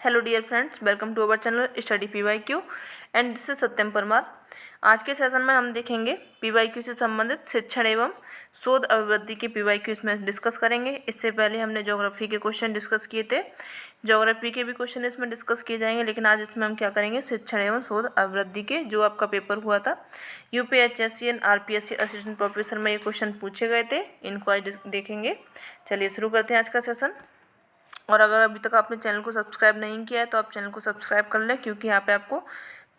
Hello dear friends, welcome to our channel study PYQ and this is Satyam Parmar. आज के session में हम देखेंगे पीवाईक्यू से संबंधित शिक्षण एवं शोध अभिवृद्धि के पीवाईक्यू इसमें डिस्कस करेंगे। इससे पहले हमने ज्योग्राफी के क्वेश्चन डिस्कस किए थे, ज्योग्राफी के भी क्वेश्चन इसमें डिस्कस किए जाएंगे, लेकिन आज इसमें हम क्या करेंगे, शिक्षण एवं शोध अभिवृद्धि के जो आपका पेपर हुआ था UPHSC and RPSC assistant professor में ये क्वेश्चन पूछे गए थे, इनको आज देखेंगे। चलिए शुरू करते हैं आज का सेशन। और अगर अभी तक आपने चैनल को सब्सक्राइब नहीं किया है तो आप चैनल को सब्सक्राइब कर लें, क्योंकि यहाँ पे आपको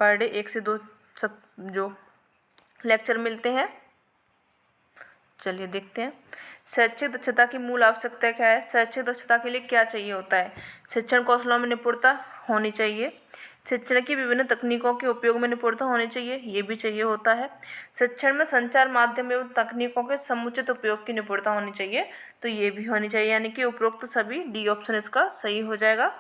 पर डे 1 से 2 सब जो लेक्चर मिलते हैं। चलिए देखते हैं, शैक्षिक दक्षता की मूल आवश्यकता क्या है। शैक्षिक दक्षता के लिए क्या चाहिए होता है। शिक्षण कौशलों में निपुणता होनी चाहिए, शिक्षण की विभिन्न तकनीकों के उपयोग में निपुणता होनी चाहिए, ये भी चाहिए होता है। शिक्षण में संचार माध्यम एवं तकनीकों के समुचित उपयोग की निपुणता होनी चाहिए, तो ये भी होनी चाहिए, यानी कि उपरोक्त सभी डी ऑप्शन इसका सही हो जाएगा।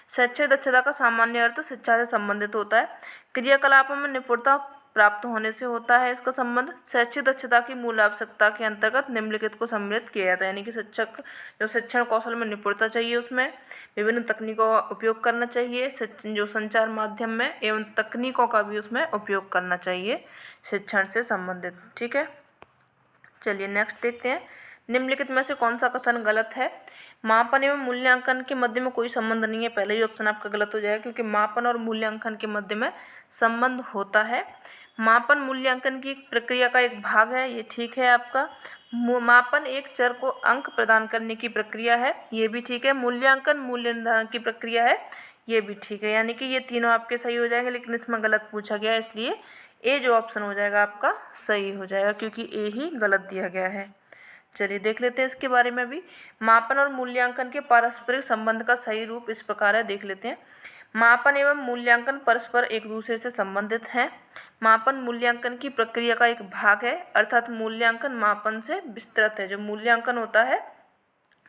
शैक्षिक दक्षता का सामान्य अर्थ शिक्षा से संबंधित होता है, क्रियाकलापों में निपुणता प्राप्त होने से होता है इसका संबंध। शैक्षिक दक्षता की मूल आवश्यकता के अंतर्गत निम्नलिखित को सम्मिलित किया जाता है, यानी कि शिक्षक जो शिक्षण कौशल में निपुणता चाहिए, उसमें विभिन्न तकनीकों का उपयोग करना चाहिए, जो संचार माध्यम में एवं तकनीकों का भी उसमें उपयोग करना चाहिए शिक्षण से संबंधित। ठीक है, चलिए नेक्स्ट देखते हैं, निम्नलिखित में से कौन सा कथन गलत है। मापन एवं मूल्यांकन के मध्य में कोई संबंध नहीं है, पहले ही ऑप्शन आपका गलत हो जाएगा, क्योंकि मापन और मूल्यांकन के मध्य में संबंध होता है। मापन मूल्यांकन की प्रक्रिया का एक भाग है, ये ठीक है आपका। मापन एक चर को अंक प्रदान करने की प्रक्रिया है, ये भी ठीक है। मूल्यांकन मूल्य निर्धारण की प्रक्रिया है, ये भी ठीक है, यानी कि ये तीनों आपके सही हो जाएंगे, लेकिन इसमें गलत पूछा गया है, इसलिए ए जो ऑप्शन हो जाएगा आपका सही हो जाएगा, क्योंकि ए ही गलत दिया गया है। चलिए देख लेते हैं इसके बारे में भी। मापन और मूल्यांकन के पारस्परिक संबंध का सही रूप इस प्रकार है, देख लेते हैं। मापन एवं मूल्यांकन परस्पर एक दूसरे से संबंधित हैं। मापन मूल्यांकन की प्रक्रिया का एक भाग है, अर्थात मूल्यांकन मापन से विस्तृत है। जो मूल्यांकन होता है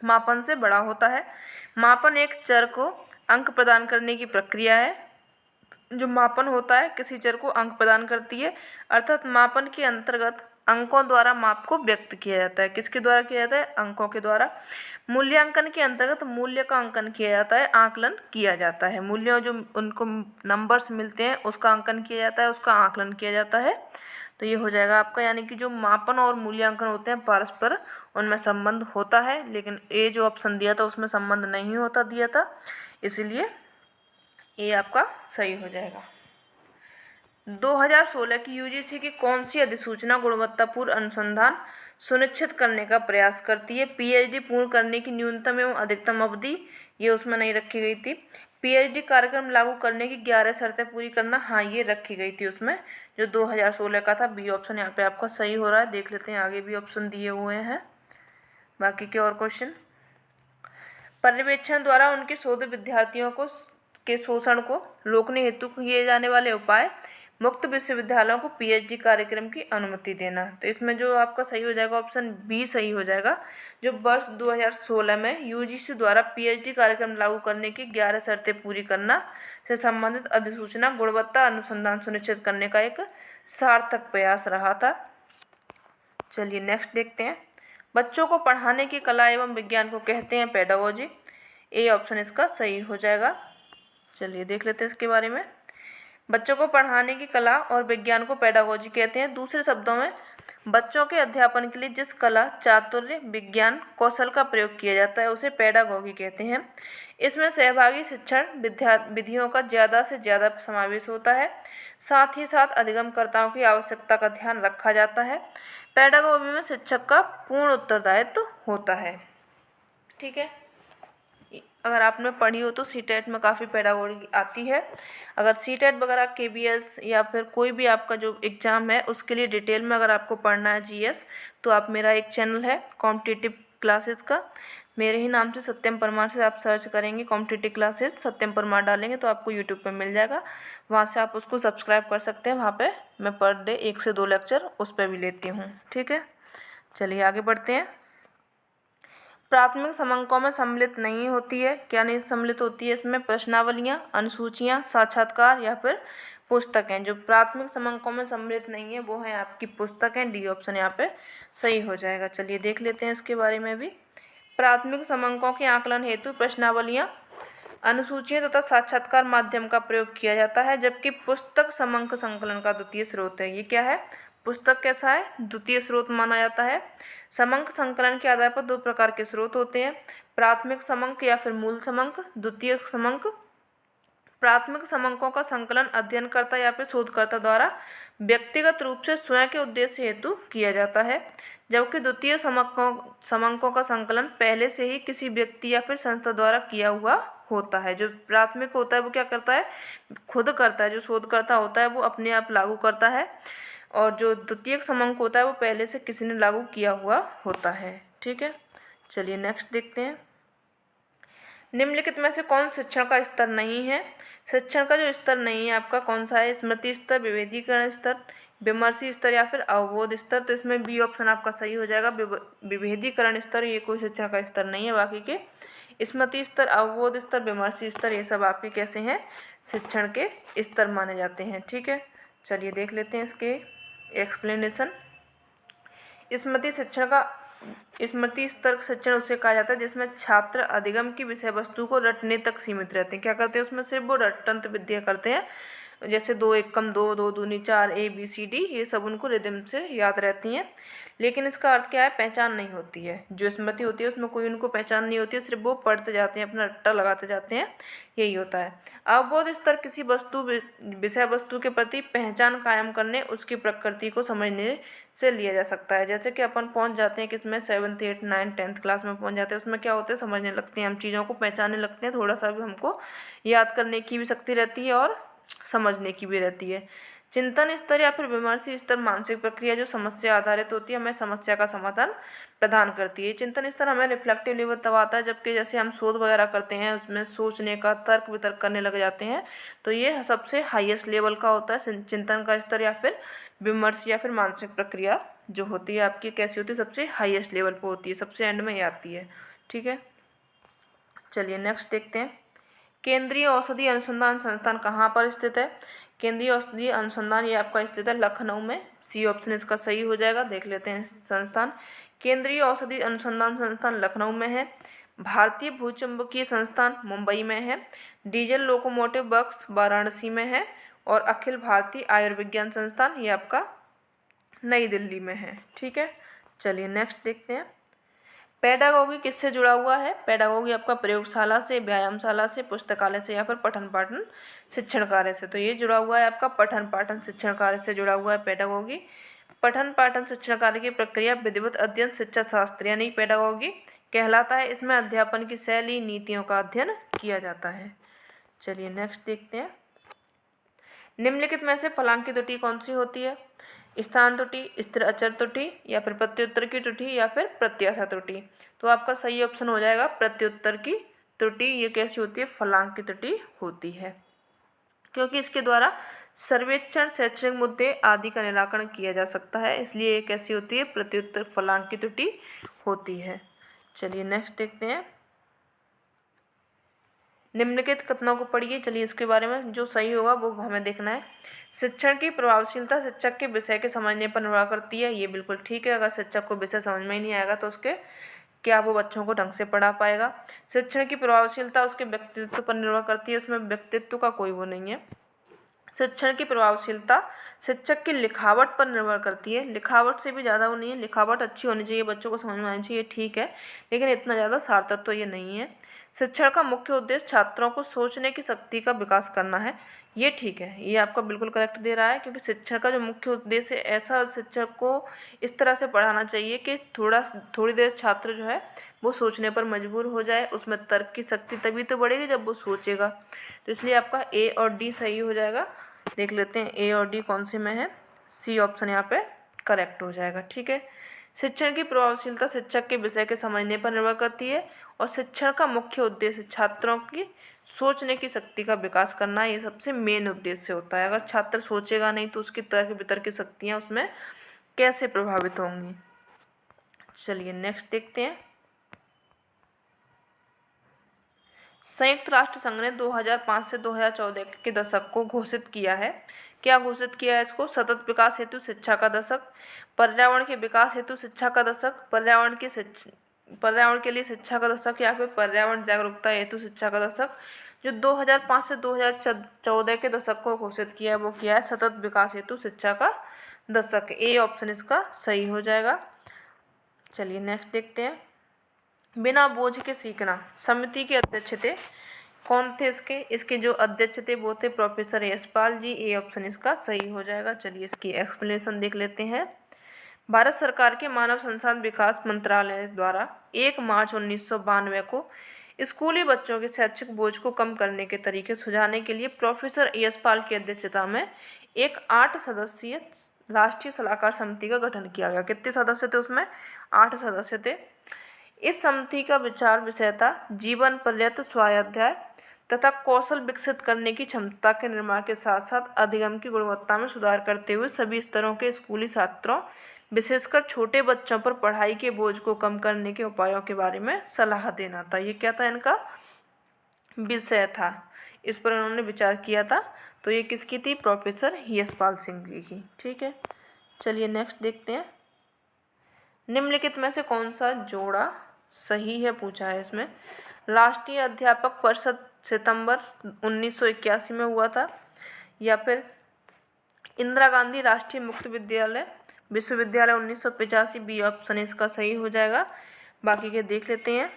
मापन से बड़ा होता है। मापन एक चर को अंक प्रदान करने की प्रक्रिया है। जो मापन होता है किसी चर को अंक प्रदान करती है, अर्थात मापन के अंतर्गत अंकों द्वारा माप को व्यक्त किया जाता है। किसके द्वारा किया जाता है, अंकों के द्वारा। मूल्यांकन के अंतर्गत मूल्य का अंकन किया जाता है, आकलन किया जाता है। मूल्य जो उनको नंबर्स मिलते हैं उसका अंकन किया जाता है, उसका आकलन किया जाता है, तो ये हो जाएगा आपका, यानी कि जो मापन और मूल्यांकन होते हैं परस्पर उनमें संबंध होता है, लेकिन ए जो ऑप्शन दिया था उसमें संबंध नहीं होता दिया था, इसीलिए ये आपका सही हो जाएगा। 2016 की यूजीसी की कौन सी अधिसूचना गुणवत्तापूर्ण अनुसंधान सुनिश्चित करने का प्रयास करती है। पीएचडी पूर्ण करने की न्यूनतम एवं अधिकतम अवधि, ये उसमें नहीं रखी गई थी। पीएचडी कार्यक्रम लागू करने की 11 शर्तें पूरी करना, हाँ ये रखी गई थी उसमें, जो 2016 का था। बी ऑप्शन यहाँ पे आपका सही हो रहा है। देख लेते हैं आगे भी ऑप्शन दिए हुए हैं बाकी के और क्वेश्चन। पर्यवेक्षण द्वारा उनके शोध विद्यार्थियों को के शोषण को रोकने हेतु किए जाने वाले उपाय। मुक्त विश्वविद्यालयों को पीएचडी कार्यक्रम की अनुमति देना, तो इसमें जो आपका सही हो जाएगा ऑप्शन बी सही हो जाएगा। जो वर्ष 2016 में यूजीसी द्वारा पीएचडी कार्यक्रम लागू करने की 11 शर्तें पूरी करना से संबंधित अधिसूचना गुणवत्ता अनुसंधान सुनिश्चित करने का एक सार्थक प्रयास रहा था। चलिए नेक्स्ट देखते हैं, बच्चों को पढ़ाने की कला एवं विज्ञान को कहते हैं पेडागोजी, ए ऑप्शन इसका सही हो जाएगा। चलिए देख लेते हैं इसके बारे में। बच्चों को पढ़ाने की कला और विज्ञान को पेडागोजी कहते हैं। दूसरे शब्दों में बच्चों के अध्यापन के लिए जिस कला, चातुर्य, विज्ञान, कौशल का प्रयोग किया जाता है उसे पेडागोगी कहते हैं। इसमें सहभागी शिक्षण विधियों का ज़्यादा से ज़्यादा समावेश होता है, साथ ही साथ अधिगमकर्ताओं की आवश्यकता का ध्यान रखा जाता है। पेडागोगी में शिक्षक का पूर्ण उत्तरदायित्व होता है। ठीक है, अगर आपने पढ़ी हो तो सीटेट में काफ़ी पेडागोजी आती है। अगर सीटेट वगैरह केबीएस या फिर कोई भी आपका जो एग्ज़ाम है उसके लिए डिटेल में अगर आपको पढ़ना है जीएस, तो आप मेरा एक चैनल है कॉम्पिटिटिव क्लासेस का, मेरे ही नाम से सत्यम परमार से आप सर्च करेंगे, कॉम्पिटिटिव क्लासेस सत्यम परमार डालेंगे तो आपको यूट्यूब पर मिल जाएगा, वहाँ से आप उसको सब्सक्राइब कर सकते हैं। वहाँ पर मैं पर डे 1 से 2 लेक्चर उस पर भी लेती हूँ। ठीक है, चलिए आगे बढ़ते हैं। प्राथमिक समंकों में सम्मिलित नहीं होती है, क्या नहीं सम्मिलित होती है इसमें, प्रश्नावलियाँ, अनुसूचियाँ, साक्षात्कार या फिर पुस्तकें। जो प्राथमिक समंकों में सम्मिलित नहीं है वो है आपकी पुस्तकें, डी ऑप्शन यहाँ पे सही हो जाएगा। चलिए देख लेते हैं इसके बारे में भी। प्राथमिक समंकों के आकलन हेतु प्रश्नावलियाँ अनुसूचियों तथा साक्षात्कार माध्यम का प्रयोग किया जाता है, जबकि पुस्तक समंक संकलन का द्वितीय स्रोत है। ये क्या है? पुस्तक कैसा है? द्वितीय स्रोत माना जाता है। समंक संकलन के आधार पर दो प्रकार के स्रोत होते हैं, प्राथमिक समंक या फिर मूल समंक, द्वितीयक समंक। प्राथमिक समंकों का संकलन अध्ययनकर्ता या फिर शोधकर्ता द्वारा व्यक्तिगत रूप से स्वयं के उद्देश्य हेतु किया जाता है, जबकि द्वितीय समंकों का संकलन पहले से ही किसी व्यक्ति या फिर संस्था द्वारा किया हुआ होता है। जो प्राथमिक होता है वो क्या करता है? खुद करता है। जो शोधकर्ता होता है वो अपने आप लागू करता है, और जो द्वितीयक समंक होता है वो पहले से किसी ने लागू किया हुआ होता है। ठीक है, चलिए नेक्स्ट देखते हैं। निम्नलिखित में से कौन शिक्षण का स्तर नहीं है? शिक्षण का जो स्तर नहीं है आपका कौन सा है? स्मृति स्तर, विभेदीकरण स्तर, विमर्शी स्तर या फिर अवबोध स्तर। तो इसमें बी ऑप्शन आपका सही हो जाएगा। विभेदीकरण स्तर ये कोई शिक्षण का स्तर नहीं है। बाकी के स्मृति स्तर, अवबोध स्तर, विमर्शी स्तर ये सब आपके कैसे हैं? शिक्षण के स्तर माने जाते हैं। ठीक है, चलिए देख लेते हैं इसके एक्सप्लेनेशन। स्मृति स्तर शिक्षण उसे कहा जाता है जिसमें छात्र अधिगम की विषय वस्तु को रटने तक सीमित रहते हैं। क्या करते हैं उसमें? सिर्फ वो रटंत विद्या करते हैं, जैसे 2 एकम 2, 2 दूनी 4, ABCD ये सब उनको रिदम से याद रहती हैं। लेकिन इसका अर्थ क्या है? पहचान नहीं होती है। जो स्मृति होती है उसमें कोई उनको पहचान नहीं होती है, सिर्फ वो पढ़ते जाते हैं, अपना रट्टा लगाते जाते हैं, यही होता है। अवबोध स्तर किसी विषय वस्तु के प्रति पहचान कायम करने, उसकी प्रकृति को समझने से लिया जा सकता है। जैसे कि अपन पहुंच जाते हैं किसमें? 7th 8th 9th 10th class में पहुंच जाते हैं। उसमें क्या होते हैं? समझने लगते हैं, हम चीज़ों को पहचानने लगते हैं, थोड़ा सा भी हमको याद करने की भी शक्ति रहती है और समझने की भी रहती है। चिंतन स्तर या फिर विमर्शी स्तर मानसिक प्रक्रिया जो समस्या आधारित होती है, हमें समस्या का समाधान प्रदान करती है। चिंतन स्तर हमें रिफ्लेक्टिव लेवल तब आता है जबकि जैसे हम शोध वगैरह करते हैं, उसमें सोचने का, तर्क वितर्क करने लग जाते हैं, तो ये सबसे हाईएस्ट लेवल का होता है चिंतन का स्तर या फिर विमर्श या फिर मानसिक प्रक्रिया जो होती है आपकी कैसी होती है? सबसे हाईएस्ट लेवल पर होती है, सबसे एंड में ही आती है। ठीक है, चलिए नेक्स्ट देखते हैं। केंद्रीय औषधि अनुसंधान संस्थान कहाँ पर स्थित है? केंद्रीय औषधि अनुसंधान ये आपका स्थित है लखनऊ में। सी ऑप्शन इसका सही हो जाएगा। देख लेते हैं संस्थान। केंद्रीय औषधि अनुसंधान संस्थान लखनऊ में है। भारतीय भूचुंबकीय संस्थान मुंबई में है। डीजल लोकोमोटिव वर्क्स वाराणसी में है। और अखिल भारतीय आयुर्विज्ञान संस्थान ये आपका नई दिल्ली में है। ठीक है, चलिए नेक्स्ट देखते हैं। पेडागोगी किससे जुड़ा हुआ है? पेडागोगी आपका प्रयोगशाला से, व्यायामशाला से, पुस्तकालय से या फिर पठन पाठन शिक्षण कार्य से। तो ये जुड़ा हुआ है आपका पठन पाठन शिक्षण कार्य से जुड़ा हुआ है पेडागोगी। पठन पाठन शिक्षण कार्य की प्रक्रिया विधिवत अध्ययन शिक्षा शास्त्र यानी पेडागोगी कहलाता है। इसमें अध्यापन की शैली, नीतियों का अध्ययन किया जाता है। चलिए नेक्स्ट देखते हैं। निम्नलिखित में से फलांक की त्रुटि कौन सी होती है? स्थान त्रुटि, स्थिर अचर त्रुटि या फिर प्रत्युत्तर की त्रुटि या फिर प्रत्याशा त्रुटि। तो आपका सही ऑप्शन हो जाएगा प्रत्युत्तर की त्रुटि। ये कैसी होती है? फलांक की त्रुटि होती है, क्योंकि इसके द्वारा सर्वेक्षण, शैक्षणिक मुद्दे आदि का निराकरण किया जा सकता है, इसलिए ये कैसी होती है? प्रत्युत्तर फलांक की त्रुटि होती है। चलिए नेक्स्ट देखते हैं। निम्नलिखित कथनों को पढ़िए। चलिए इसके बारे में जो सही होगा वो हमें देखना है। शिक्षण की प्रभावशीलता शिक्षक के विषय के समझने पर निर्भर करती है। ये बिल्कुल ठीक है। अगर शिक्षक को विषय समझ में ही नहीं आएगा तो उसके क्या वो बच्चों को ढंग से पढ़ा पाएगा? शिक्षण की प्रभावशीलता उसके व्यक्तित्व पर निर्भर करती है। उसमें व्यक्तित्व का कोई वो नहीं है। शिक्षण की प्रभावशीलता शिक्षक की लिखावट पर निर्भर करती है। लिखावट से भी ज़्यादा वो नहीं है। लिखावट अच्छी होनी चाहिए, बच्चों को समझ में आनी चाहिए, ठीक है, लेकिन इतना ज़्यादा सार्थक तो ये नहीं है। शिक्षण का मुख्य उद्देश्य छात्रों को सोचने की शक्ति का विकास करना है। ये ठीक है, ये आपका बिल्कुल करेक्ट दे रहा है, क्योंकि शिक्षण का जो मुख्य उद्देश्य है, ऐसा शिक्षक को इस तरह से पढ़ाना चाहिए कि थोड़ी देर छात्र जो है वो सोचने पर मजबूर हो जाए, उसमें तर्क की शक्ति तभी तो बढ़ेगी जब वो सोचेगा। तो इसलिए आपका ए और डी सही हो जाएगा। देख लेते हैं ए और डी कौन से में है। सी ऑप्शन यहाँ पे करेक्ट हो जाएगा। ठीक है, शिक्षण की प्रभावशीलता शिक्षक के विषय के समझने पर निर्भर करती है और शिक्षण का मुख्य उद्देश्य छात्रों की सोचने की शक्ति का विकास करना, ये सबसे मेन उद्देश्य होता है। अगर छात्र सोचेगा नहीं तो उसकी तर्क वितर्क की शक्तियाँ उसमें कैसे प्रभावित होंगी? चलिए नेक्स्ट देखते हैं। संयुक्त राष्ट्र संघ ने 2005 से 2014 के दशक को घोषित किया है। क्या घोषित किया है इसको? सतत विकास हेतु शिक्षा का दशक, पर्यावरण के विकास हेतु शिक्षा का दशक, पर्यावरण के लिए शिक्षा का दशक या फिर पर्यावरण जागरूकता हेतु शिक्षा का दशक, जो 2005 से 2014 के दशक को घोषित किया है वो किया है सतत विकास हेतु शिक्षा का दशक। ए ऑप्शन इसका सही हो जाएगा। चलिए नेक्स्ट देखते हैं। बिना बोझ के सीखना समिति के अध्यक्ष थे, कौन थे इसके जो अध्यक्ष थे वो थे professor Yashpal ji. A option इसका सही हो जाएगा। चलिए इसकी एक्सप्लेनेशन देख लेते हैं। भारत सरकार के मानव संसाधन विकास मंत्रालय द्वारा 1 मार्च 1992 को स्कूली बच्चों के शैक्षिक बोझ को कम करने के तरीके सुझाने के लिए प्रोफेसर यशपाल की अध्यक्षता में एक 8 सदस्यीय राष्ट्रीय सलाहकार समिति का गठन किया गया। कितने सदस्य थे उसमें? 8 सदस्य थे। इस समिति का विचार विषय था जीवन पर्यंत स्वाध्याय तथा कौशल विकसित करने की क्षमता के निर्माण के साथ साथ अधिगम की गुणवत्ता में सुधार करते हुए सभी स्तरों के स्कूली छात्रों विशेषकर छोटे बच्चों पर पढ़ाई के बोझ को कम करने के उपायों के बारे में सलाह देना था। ये क्या था? इनका विषय था, इस पर उन्होंने विचार किया था। तो ये किसकी थी? प्रोफेसर यशपाल सिंह जी की। ठीक है, चलिए नेक्स्ट देखते हैं। निम्नलिखित में से कौन सा जोड़ा सही है पूछा है इसमें। राष्ट्रीय अध्यापक परिषद सितंबर 1981 में हुआ था, या फिर इंदिरा गांधी राष्ट्रीय मुक्त विश्वविद्यालय 1985। बी ऑप्शन इसका सही हो जाएगा। बाकी के देख लेते हैं।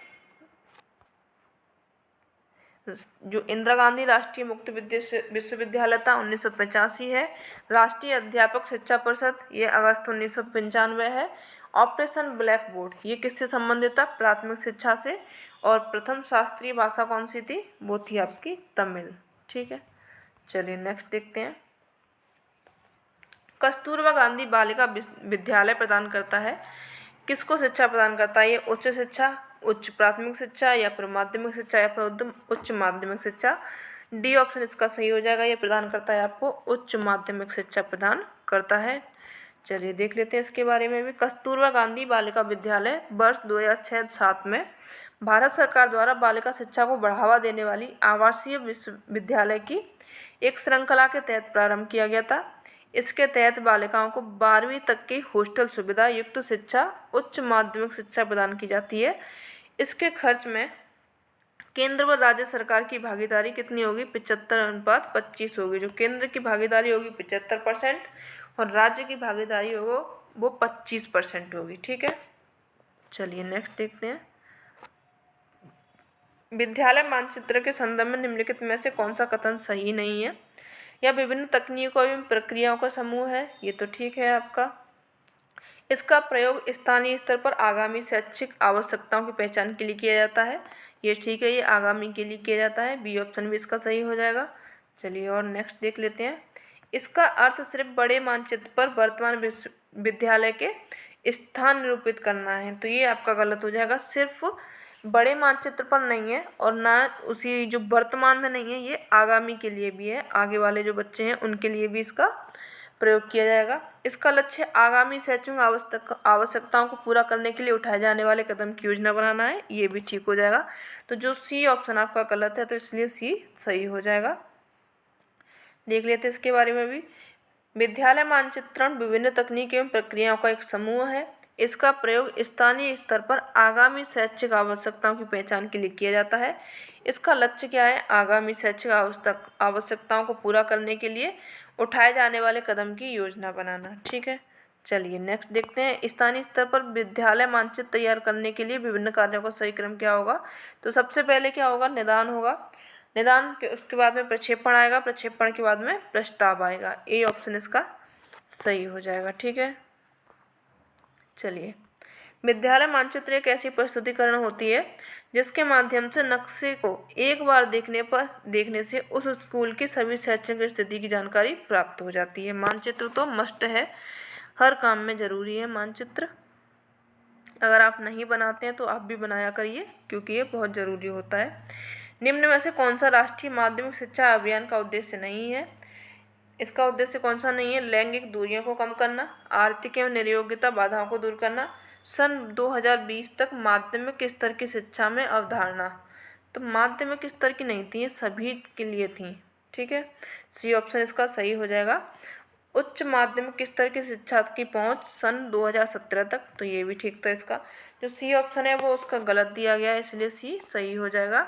जो इंदिरा गांधी राष्ट्रीय मुक्त विश्वविद्यालय था 1985 है। राष्ट्रीय अध्यापक शिक्षा परिषद ये अगस्त 1995 है। ऑपरेशन ब्लैक बोर्ड ये किससे संबंधित था? प्राथमिक शिक्षा से। और प्रथम शास्त्रीय भाषा कौन सी थी? वो थी आपकी तमिल। ठीक है, चलिए नेक्स्ट देखते हैं। कस्तूरबा गांधी बालिका विद्यालय प्रदान करता है, किसको शिक्षा प्रदान करता है? ये उच्च शिक्षा, उच्च प्राथमिक शिक्षा, या फिर माध्यमिक शिक्षा, या फिर उच्च माध्यमिक शिक्षा। डी ऑप्शन इसका सही हो जाएगा। ये प्रदान करता है आपको उच्च माध्यमिक शिक्षा प्रदान करता है। चलिए देख लेते हैं इसके बारे में भी। कस्तूरबा गांधी बालिका विद्यालय वर्ष 2006-07 में भारत सरकार द्वारा बालिका शिक्षा को बढ़ावा देने वाली आवासीय विश्वविद्यालय की एक श्रृंखला के तहत प्रारंभ किया गया था। इसके तहत बालिकाओं को 12वीं तक की हॉस्टल सुविधा युक्त शिक्षा, उच्च माध्यमिक शिक्षा प्रदान की जाती है। इसके खर्च में केंद्र व राज्य सरकार की भागीदारी कितनी होगी? 75:25 होगी। जो केंद्र की भागीदारी होगी 75% और राज्य की भागीदारी होगी वो 25% होगी। ठीक है, चलिए नेक्स्ट देखते हैं। विद्यालय मानचित्र के संदर्भ में निम्नलिखित में से कौन सा कथन सही नहीं है? यह विभिन्न तकनीकों एवं प्रक्रियाओं का समूह है। ये तो ठीक है आपका। इसका प्रयोग स्थानीय स्तर पर आगामी शैक्षिक आवश्यकताओं की पहचान के लिए किया जाता है। ये ठीक है, ये आगामी के लिए किया जाता है। बी ऑप्शन भी इसका सही हो जाएगा। चलिए और नेक्स्ट देख लेते हैं। इसका अर्थ सिर्फ बड़े मानचित्र पर वर्तमान विश्वविद्यालय के स्थान निरूपित करना है। तो ये आपका गलत हो जाएगा। सिर्फ बड़े मानचित्र पर नहीं है और ना उसी जो वर्तमान में नहीं है, ये आगामी के लिए भी है। आगे वाले जो बच्चे हैं उनके लिए भी इसका प्रयोग किया जाएगा। इसका लक्ष्य आगामी शैक्षणिक आवश्यकताओं को पूरा करने के लिए उठाए जाने वाले कदम की योजना बनाना है। ये भी ठीक हो जाएगा। तो जो सी ऑप्शन आपका गलत है, तो इसलिए सी सही हो जाएगा। देख लेते हैं इसके बारे में भी। विद्यालय मानचित्रण विभिन्न तकनीक एवं प्रक्रियाओं का एक समूह है। इसका प्रयोग स्थानीय स्तर पर आगामी शैक्षिक आवश्यकताओं की पहचान के लिए किया जाता है। इसका लक्ष्य क्या है? आगामी शैक्षिक आवश्यकताओं को पूरा करने के लिए उठाए जाने वाले कदम की योजना बनाना। ठीक है, चलिए नेक्स्ट देखते हैं। स्थानीय स्तर पर विद्यालय मानचित्र तैयार करने के लिए विभिन्न कार्यों का सही क्रम क्या होगा? तो सबसे पहले क्या होगा? निदान होगा। निदान के उसके बाद में प्रक्षेपण आएगा। प्रक्षेपण के बाद में प्रस्ताव आएगा। ए ऑप्शन इसका सही हो जाएगा। ठीक है, चलिए। विद्यालय मानचित्र एक ऐसी प्रस्तुतिकरण होती है जिसके माध्यम से नक्शे को एक बार देखने से उस स्कूल की सभी शैक्षणिक स्थिति की जानकारी प्राप्त हो जाती है। मानचित्र तो मस्ट है, हर काम में ज़रूरी है मानचित्र। अगर आप नहीं बनाते हैं तो आप भी बनाया करिए, क्योंकि ये बहुत ज़रूरी होता है। निम्न में से कौन सा राष्ट्रीय माध्यमिक शिक्षा अभियान का उद्देश्य नहीं है? इसका उद्देश्य कौन सा नहीं है? लैंगिक दूरियों को कम करना, आर्थिक एवं नियोग्यता बाधाओं को दूर करना, सन 2020 तक माध्यमिक स्तर की शिक्षा में अवधारणा। तो माध्यमिक स्तर की नहीं थी, ये सभी के लिए थी। ठीक है, सी ऑप्शन इसका सही हो जाएगा। उच्च माध्यमिक स्तर की शिक्षा की पहुंच सन 2017 तक। तो ये भी ठीक था। इसका जो सी ऑप्शन है वो उसका गलत दिया गया है, इसलिए सी सही हो जाएगा।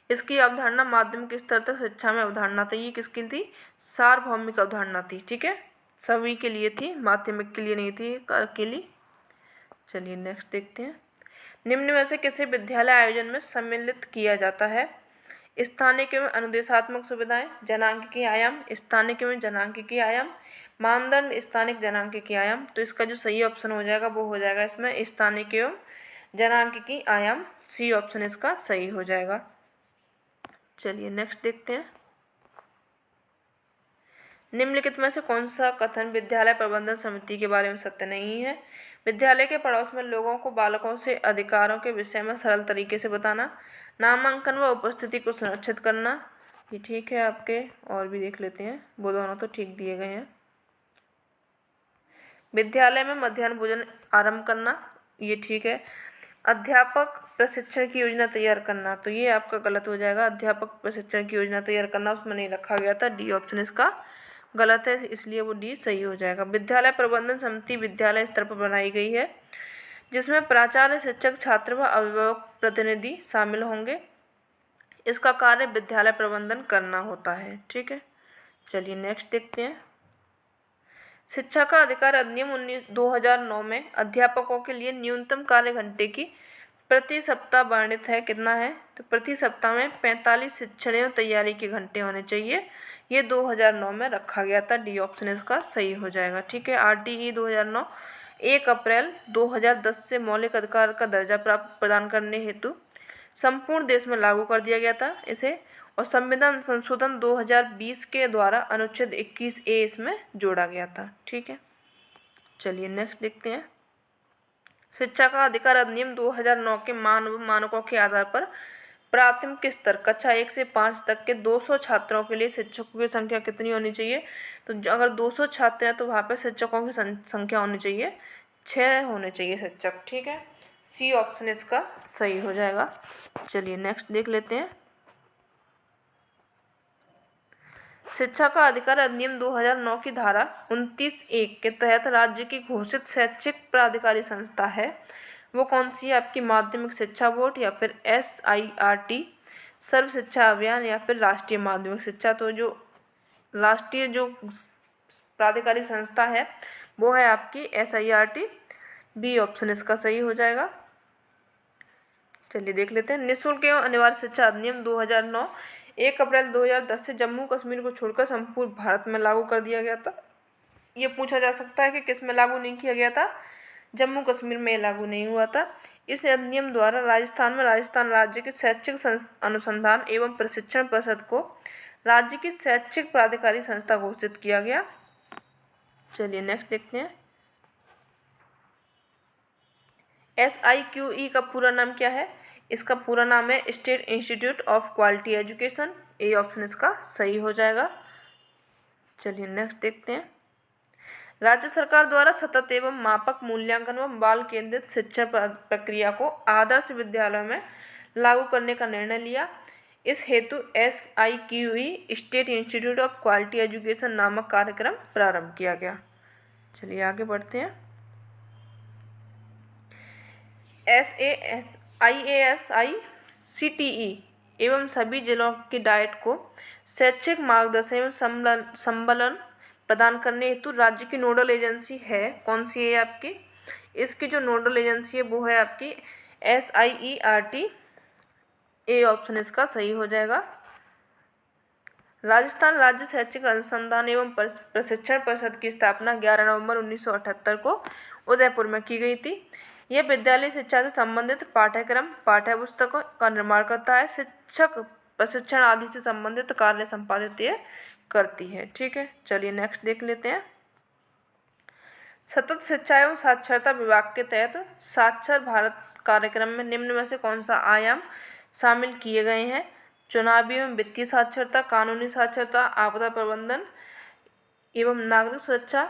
इसकी अवधारणा माध्यमिक स्तर तक शिक्षा में अवधारणा थी। ये किसकी थी? सार्वभौमिक अवधारणा थी। ठीक है, सभी के लिए थी, माध्यमिक के लिए नहीं थी अकेली। चलिए नेक्स्ट देखते हैं। निम्न में से किसे विद्यालय आयोजन में सम्मिलित किया जाता है? स्थानिक एवं अनुदेशात्मक सुविधाएं, जनांकिकीय आयाम, स्थानिक एवं जनांकिकीय आयाम, मानदंड स्थानिक जनांकिकीय आयाम। तो इसका जो सही ऑप्शन हो जाएगा वो हो जाएगा इसमें स्थानिक एवं जनांकिकीय आयाम। सी ऑप्शन इसका सही हो जाएगा। चलिए नेक्स्ट देखते हैं। निम्नलिखित में से कौन सा कथन विद्यालय प्रबंधन समिति के बारे में सत्य नहीं है? विद्यालय के पड़ोस में लोगों को बालकों से अधिकारों के विषय में सरल तरीके से बताना, नामांकन व उपस्थिति को सुनिश्चित करना। ये ठीक है आपके, और भी देख लेते हैं, वो दोनों तो ठीक दिए गए हैं। विद्यालय में मध्याह्न भोजन आरंभ करना, ये ठीक है। अध्यापक प्रशिक्षण की योजना तैयार करना, तो ये आपका गलत हो जाएगा। अध्यापक प्रशिक्षण की योजना तैयार करना उसमें नहीं रखा गया था, डी ऑप्शन इसका गलत है, इसलिए वो डी सही हो जाएगा। विद्यालय प्रबंधन समिति विद्यालय स्तर पर बनाई गई है, जिसमें प्राचार्य, शिक्षक, छात्र व अभिभावक प्रतिनिधि शामिल होंगे। इसका कार्य विद्यालय प्रबंधन करना होता है। ठीक है, चलिए नेक्स्ट देखते हैं। शिक्षा का अधिकार अधिनियम 2009 में अध्यापकों के लिए न्यूनतम कार्य घंटे की प्रति सप्ताह वर्णित है। कितना है? तो प्रति सप्ताह में 45 शिक्षण एवं तैयारी के घंटे होने चाहिए। ये 2009 में रखा गया था, डी ऑप्शन इसका सही हो जाएगा। ठीक है, RTE 2009 1 अप्रैल 2010 से मौलिक अधिकार का दर्जा प्रदान करने हेतु संपूर्ण देश में लागू कर दिया गया था इसे, और संविधान संशोधन 2020 के द्वारा अनुच्छेद 21A इसमें जोड़ा गया था। ठीक है, चलिए नेक्स्ट देखते हैं। शिक्षा का अधिकार अधिनियम 2009 के मानकों के आधार पर प्राथमिक स्तर कक्षा 1 से 5 तक के 200 छात्रों के लिए शिक्षकों की संख्या कितनी होनी चाहिए? तो अगर 200 छात्र हैं तो वहाँ पे शिक्षकों की संख्या होनी चाहिए 6 होने चाहिए शिक्षक। ठीक है, सी ऑप्शन इसका सही हो जाएगा। चलिए नेक्स्ट देख लेते हैं। शिक्षा का अधिकार अधिनियम 2009 की धारा 29(1) के तहत राज्य की घोषित शैक्षिक प्राधिकारी संस्था है, वो कौन सी है? आपकी माध्यमिक शिक्षा बोर्ड, या फिर SIRT सर्व शिक्षा अभियान, या फिर राष्ट्रीय माध्यमिक शिक्षा। तो जो राष्ट्रीय जो प्राधिकारी संस्था है वो है आपकी SIRT, बी ऑप्शन इसका सही हो जाएगा। चलिए देख लेते हैं। निःशुल्क एवं अनिवार्य शिक्षा अधिनियम 2009 1 अप्रैल 2010 से जम्मू कश्मीर को छोड़कर संपूर्ण भारत में लागू कर दिया गया था। ये पूछा जा सकता है कि किस में लागू नहीं किया गया था? जम्मू कश्मीर में लागू नहीं हुआ था। इस अधिनियम द्वारा राजस्थान में राजस्थान राज्य के शैक्षिक अनुसंधान एवं प्रशिक्षण परिषद को राज्य की शैक्षिक प्राधिकारी संस्था घोषित किया गया। चलिए नेक्स्ट देखते हैं। SIQE का पूरा नाम क्या है? इसका पूरा नाम है state institute of quality education. A option इसका सही हो जाएगा। चलिए नेक्स्ट देखते हैं। राज्य सरकार द्वारा सतत एवं मापक मूल्यांकन व बाल केंद्रित शिक्षण प्रक्रिया को आदर्श विद्यालयों में लागू करने का निर्णय लिया। इस हेतु SIQE state institute of quality education नामक कार्यक्रम प्रारंभ किया गया। चलिए आगे बढ़ते हैं। IASI CTE एवं सभी जिलों की डाइट को शैक्षिक मार्गदर्शन एवं संबलन प्रदान करने हेतु राज्य की नोडल एजेंसी है, कौन सी है आपकी? इसकी जो नोडल एजेंसी है वो है आपकी SIERT। ए ऑप्शन इसका सही हो जाएगा। राजस्थान राज्य शैक्षिक अनुसंधान एवं प्रशिक्षण परिषद की स्थापना 11 नवंबर 1978 को उदयपुर में की गई थी। यह विद्यालय शिक्षा से संबंधित पाठ्यक्रम, पाठ्य पुस्तकों का निर्माण करता है, शिक्षक प्रशिक्षण आदि से संबंधित कार्य संपादित ये करती है। ठीक है, चलिए नेक्स्ट देख लेते हैं। सतत शिक्षा एवं साक्षरता विभाग के तहत साक्षर भारत कार्यक्रम में निम्न में से कौन सा आयाम शामिल किए गए हैं? चुनावी एवं वित्तीय साक्षरता, कानूनी साक्षरता, आपदा प्रबंधन एवं नागरिक सुरक्षा।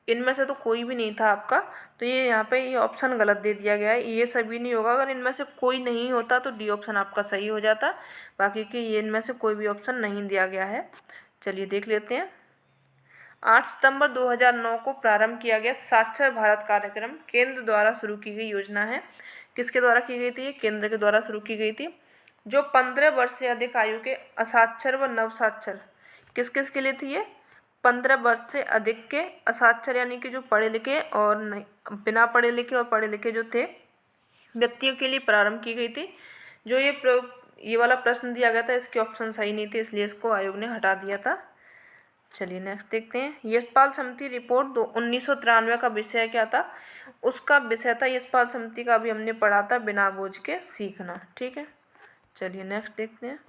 इनमें से तो कोई भी नहीं था आपका, तो ये यहाँ पे ये ऑप्शन गलत दे दिया गया है। ये सभी नहीं होगा, अगर इनमें से कोई नहीं होता तो डी ऑप्शन आपका सही हो जाता, बाकी कि ये इनमें से कोई भी ऑप्शन नहीं दिया गया है। चलिए देख लेते हैं। 8 सितंबर 2009 को प्रारंभ किया गया साक्षर भारत कार्यक्रम केंद्र द्वारा शुरू की गई योजना है। किसके द्वारा की गई थी? केंद्र के द्वारा शुरू की गई थी। जो 15 वर्ष से अधिक आयु के असाक्षर व नवसाक्षर, किस किस के लिए थी ये? 15 वर्ष से अधिक के असाक्षर यानी कि जो पढ़े लिखे और नहीं बिना पढ़े लिखे और पढ़े लिखे जो थे व्यक्तियों के लिए प्रारंभ की गई थी। जो ये वाला प्रश्न दिया गया था इसके ऑप्शन सही नहीं थे, इसलिए इसको आयोग ने हटा दिया था। चलिए नेक्स्ट देखते हैं। यशपाल समिति रिपोर्ट 1993 का विषय क्या था? उसका विषय था यशपाल समिति का भी हमने पढ़ा था, बिना बोझ के सीखना। ठीक है, चलिए नेक्स्ट देखते हैं।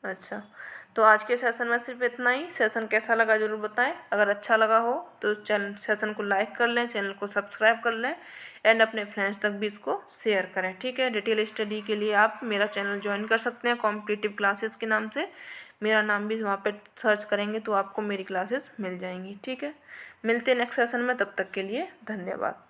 अच्छा, तो आज के सेशन में सिर्फ इतना ही। सेशन कैसा लगा ज़रूर बताएं। अगर अच्छा लगा हो तो सेशन को लाइक कर लें, चैनल को सब्सक्राइब कर लें एंड अपने फ्रेंड्स तक भी इसको शेयर करें। ठीक है, डिटेल स्टडी के लिए आप मेरा चैनल ज्वाइन कर सकते हैं कॉम्पिटिटिव क्लासेस के नाम से। मेरा नाम भी वहाँ पे सर्च करेंगे तो आपको मेरी क्लासेस मिल जाएंगी। ठीक है, मिलते हैं नेक्स्ट सेशन में, तब तक के लिए धन्यवाद।